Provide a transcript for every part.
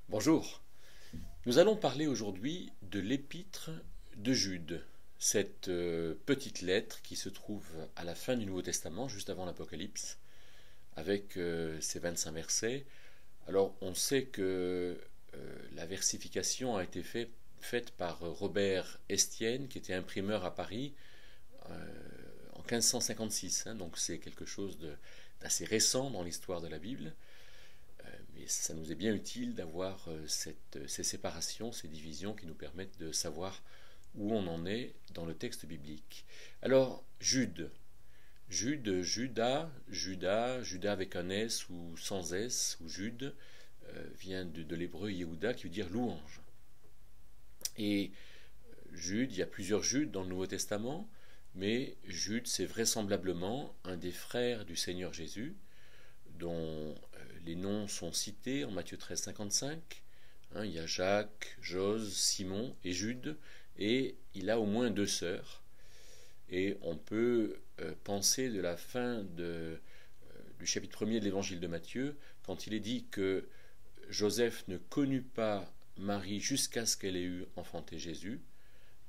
Bonjour, nous allons parler aujourd'hui de l'épître de Jude, cette petite lettre qui se trouve à la fin du Nouveau Testament, juste avant l'Apocalypse, avec ses 25 versets. Alors on sait que la versification a été faite par Robert Estienne, qui était imprimeur à Paris en 1556, donc c'est quelque chose d'assez récent dans l'histoire de la Bible. Mais ça nous est bien utile d'avoir ces séparations, ces divisions qui nous permettent de savoir où on en est dans le texte biblique. Alors, Jude, Judas avec un S ou sans S, ou Jude, vient de l'hébreu Yehuda qui veut dire louange. Et Jude, il y a plusieurs Judes dans le Nouveau Testament, mais Jude, c'est vraisemblablement un des frères du Seigneur Jésus, dont les noms sont cités en Matthieu 13, 55. Il y a Jacques, Jose, Simon et Jude, et il a au moins 2 sœurs. Et on peut penser de la fin du chapitre 1er de l'évangile de Matthieu, quand il est dit que Joseph ne connut pas Marie jusqu'à ce qu'elle ait eu enfanté Jésus,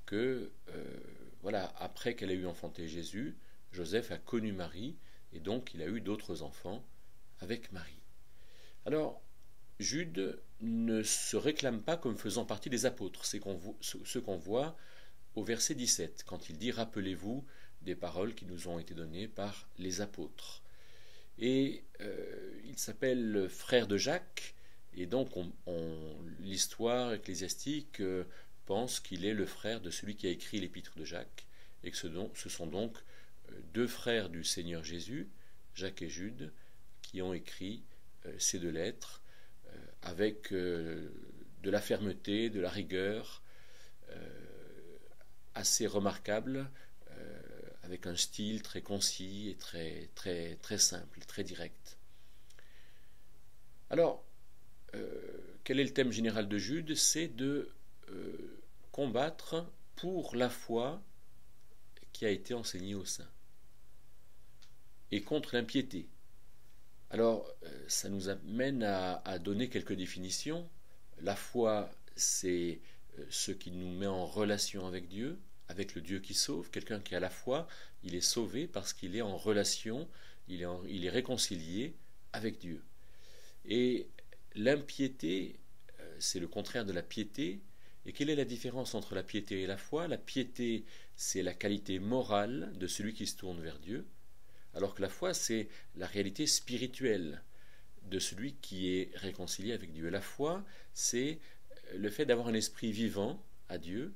que après qu'elle ait eu enfanté Jésus, Joseph a connu Marie, et donc il a eu d'autres enfants avec Marie. Alors, Jude ne se réclame pas comme faisant partie des apôtres, c'est ce qu'on voit au verset 17, quand il dit « Rappelez-vous des paroles qui nous ont été données par les apôtres ». Et il s'appelle frère de Jacques, et donc l'histoire ecclésiastique pense qu'il est le frère de celui qui a écrit l'épître de Jacques, et que ce sont donc 2 frères du Seigneur Jésus, Jacques et Jude, qui ont écrit ces 2 lettres avec de la fermeté, de la rigueur assez remarquable, avec un style très concis et très, très, très simple, très direct. Alors, quel est le thème général de Jude? C'est de combattre pour la foi qui a été enseignée aux saints et contre l'impiété. Alors, ça nous amène à donner quelques définitions. La foi, c'est ce qui nous met en relation avec Dieu, avec le Dieu qui sauve. Quelqu'un qui a la foi, il est sauvé parce qu'il est en relation, il est réconcilié avec Dieu. Et l'impiété, c'est le contraire de la piété. Et quelle est la différence entre la piété et la foi? La piété, c'est la qualité morale de celui qui se tourne vers Dieu, alors que la foi, c'est la réalité spirituelle de celui qui est réconcilié avec Dieu. La foi, c'est le fait d'avoir un esprit vivant à Dieu,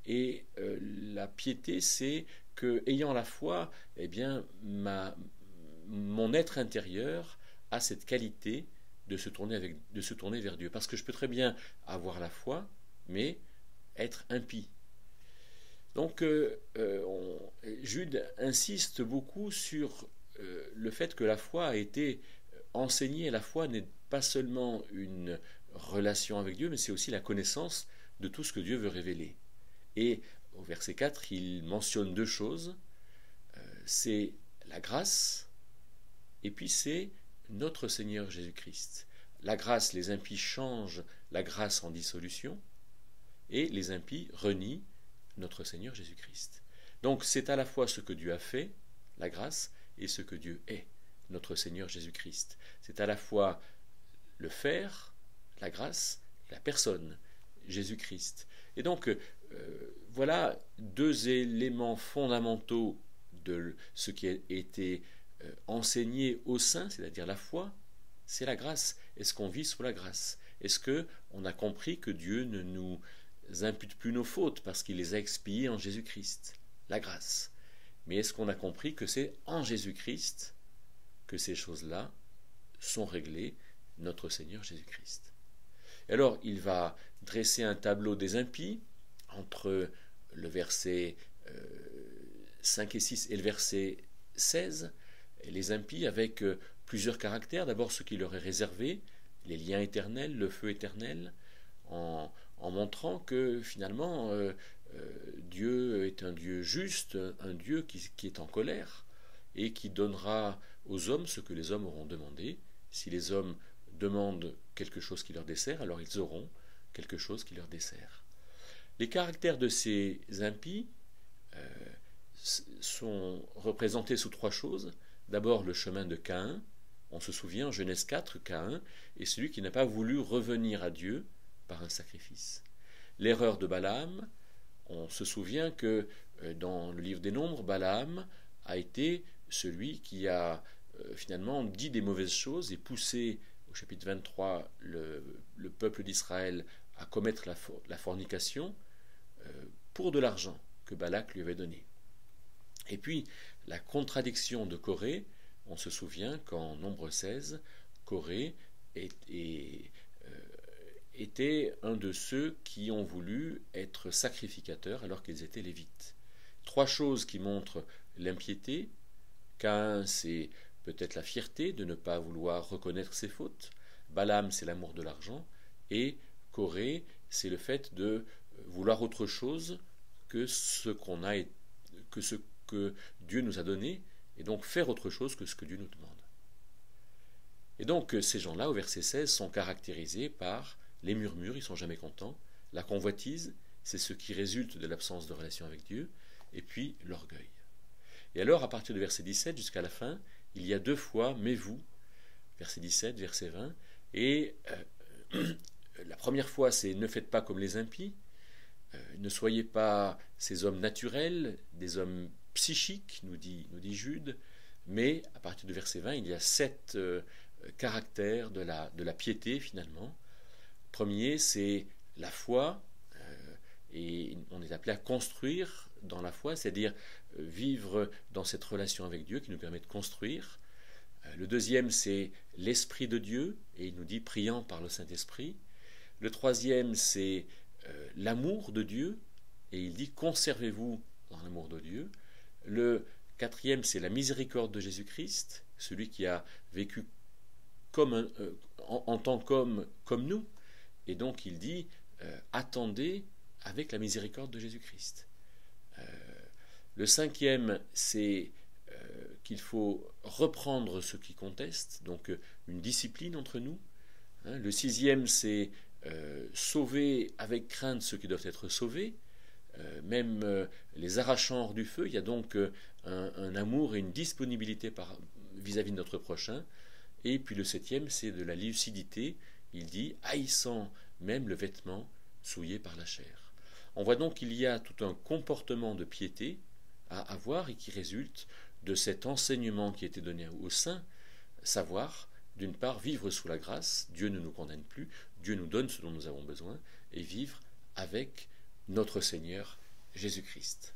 et la piété, c'est que, ayant la foi, eh bien, mon être intérieur a cette qualité de se tourner vers Dieu. Parce que je peux très bien avoir la foi, mais être impie. Donc Jude insiste beaucoup sur le fait que la foi a été enseignée. La foi n'est pas seulement une relation avec Dieu, mais c'est aussi la connaissance de tout ce que Dieu veut révéler. Et au verset 4, il mentionne 2 choses. C'est la grâce, et puis c'est notre Seigneur Jésus-Christ. La grâce, les impies changent la grâce en dissolution, et les impies renient notre Seigneur Jésus-Christ. Donc c'est à la fois ce que Dieu a fait, la grâce, et ce que Dieu est, notre Seigneur Jésus-Christ. C'est à la fois le faire, la grâce, la personne, Jésus-Christ. Et donc voilà 2 éléments fondamentaux de ce qui a été enseigné aux saints, c'est-à-dire la foi, c'est la grâce. Est-ce qu'on vit sous la grâce? Est-ce qu'on a compris que Dieu ne nous impute plus nos fautes parce qu'il les a expiées en Jésus-Christ? La grâce. Mais est-ce qu'on a compris que c'est en Jésus-Christ que ces choses-là sont réglées, notre Seigneur Jésus-Christ? Et alors, il va dresser un tableau des impies entre le verset 5 et 6 et le verset 16. Les impies avec plusieurs caractères. D'abord, ce qui leur est réservé, les liens éternels, le feu éternel, en montrant que finalement Dieu est un Dieu juste, un Dieu qui est en colère et qui donnera aux hommes ce que les hommes auront demandé. Si les hommes demandent quelque chose qui leur dessert, alors ils auront quelque chose qui leur dessert. Les caractères de ces impies sont représentés sous 3 choses. D'abord le chemin de Caïn. On se souvient en Genèse 4, Caïn est celui qui n'a pas voulu revenir à Dieu par un sacrifice. L'erreur de Balaam, on se souvient que dans le livre des Nombres, Balaam a été celui qui a finalement dit des mauvaises choses et poussé au chapitre 23 le peuple d'Israël à commettre la fornication pour de l'argent que Balak lui avait donné. Et puis la contradiction de Corée, on se souvient qu'en Nombre 16, Corée était un de ceux qui ont voulu être sacrificateurs alors qu'ils étaient lévites. 3 choses qui montrent l'impiété. Caïn, c'est peut-être la fierté de ne pas vouloir reconnaître ses fautes. Balaam, c'est l'amour de l'argent. Et Corée, c'est le fait de vouloir autre chose que ce que Dieu nous a donné, et donc faire autre chose que ce que Dieu nous demande. Et donc ces gens-là, au verset 16, sont caractérisés par les murmures, ils ne sont jamais contents, la convoitise, c'est ce qui résulte de l'absence de relation avec Dieu, et puis l'orgueil. Et alors, à partir du verset 17 jusqu'à la fin, il y a 2 fois « mais vous », verset 17, verset 20, et la première fois, c'est « ne faites pas comme les impies », ne soyez pas ces hommes naturels, des hommes psychiques, nous dit Jude, mais à partir du verset 20, il y a 7 caractères de la piété finalement. Premier, c'est la foi, et on est appelé à construire dans la foi, c'est-à-dire vivre dans cette relation avec Dieu qui nous permet de construire. Le deuxième, c'est l'Esprit de Dieu, et il nous dit priant par le Saint-Esprit. Le troisième, c'est l'amour de Dieu, et il dit conservez-vous dans l'amour de Dieu. Le quatrième, c'est la miséricorde de Jésus-Christ, celui qui a vécu en tant qu'homme comme nous, et donc il dit attendez avec la miséricorde de Jésus-Christ. Le cinquième, c'est qu'il faut reprendre ceux qui contestent, donc une discipline entre nous. Le sixième, c'est sauver avec crainte ceux qui doivent être sauvés, même les arrachant hors du feu. Il y a donc un amour et une disponibilité vis-à-vis de notre prochain. Et puis le septième, c'est de la lucidité. Il dit haïssant même le vêtement souillé par la chair. On voit donc qu'il y a tout un comportement de piété à avoir et qui résulte de cet enseignement qui a été donné aux saints, savoir d'une part vivre sous la grâce, Dieu ne nous condamne plus, Dieu nous donne ce dont nous avons besoin, et vivre avec notre Seigneur Jésus-Christ.